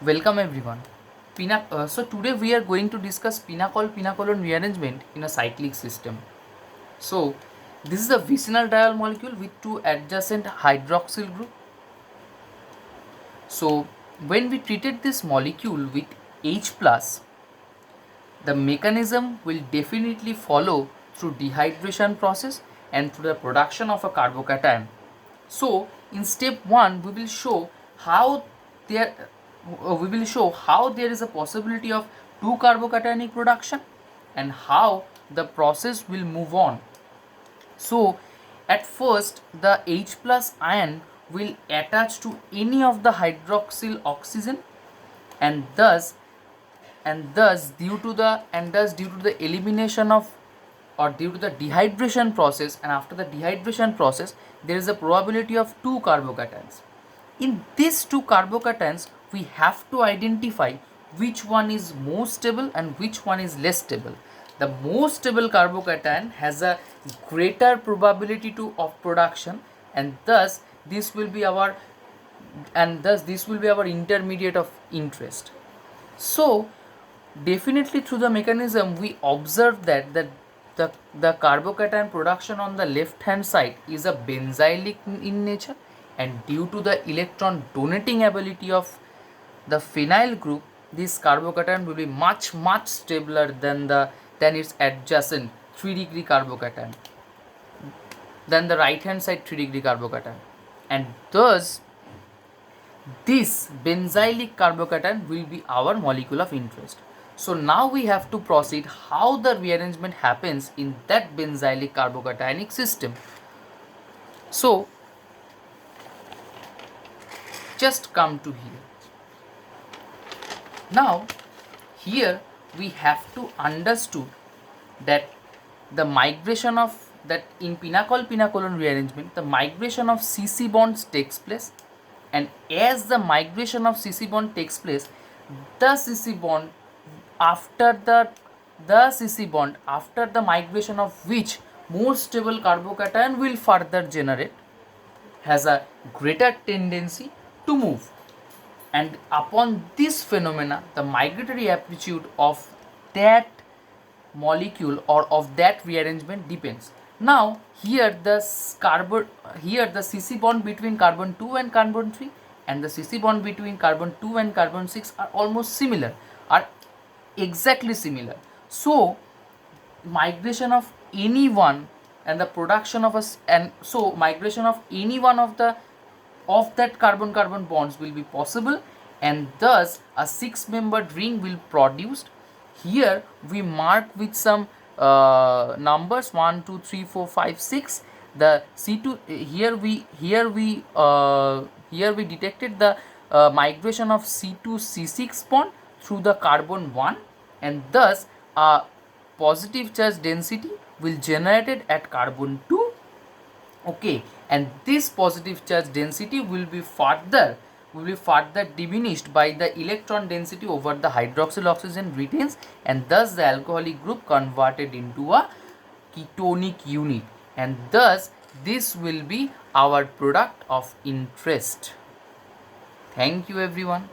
Welcome everyone. So today we are going to discuss pinacolon rearrangement in a cyclic system. So this is a vicinal diol molecule with two adjacent hydroxyl group. So when we treated this molecule with H plus, the mechanism will definitely follow through dehydration process and through the production of a carbocation. So in step 1 there we will show how there is a possibility of two carbocationic production and how the process will move on. So at first the H plus ion will attach to any of the hydroxyl oxygen, and thus due to the elimination of, or due to the dehydration process, and after the dehydration process there is a probability of two carbocations. In these two carbocations we have to identify which one is more stable and which one is less stable. The more stable carbocation has a greater probability of production, and thus this will be our intermediate of interest. So definitely through the mechanism we observe that the carbocation production on the left hand side is a benzylic in nature, and due to the electron donating ability of the phenyl group, this carbocation will be much stabler than its adjacent 3-degree carbocation, than the right hand side 3-degree carbocation, and thus this benzylic carbocation will be our molecule of interest. So now we have to proceed how the rearrangement happens in that benzylic carbocationic system. So just come to here. Now here we have to understood that the migration of that in pinacolon rearrangement, the migration of CC bonds takes place, and as the migration of CC bond takes place, the CC bond after the migration of which more stable carbocation will further generate, has a greater tendency to move, and upon this phenomena the migratory aptitude of that molecule or of that rearrangement depends. Now here the CC bond between carbon 2 and carbon 3 and the CC bond between carbon 2 and carbon 6 are almost similar, are exactly similar. So migration of any one and the production of migration of any one of that carbon bonds will be possible, and thus a 6-membered ring will produced. Here we mark with some numbers 1 2 3 4 5 6. The C2 here we detected the migration of C2 C6 bond through the carbon 1, and thus a positive charge density will generated at carbon 2. Okay, and this positive charge density will be further diminished by the electron density over the hydroxyl oxygen retains, and thus the alcoholic group converted into a ketonic unit, and thus this will be our product of interest. Thank you everyone.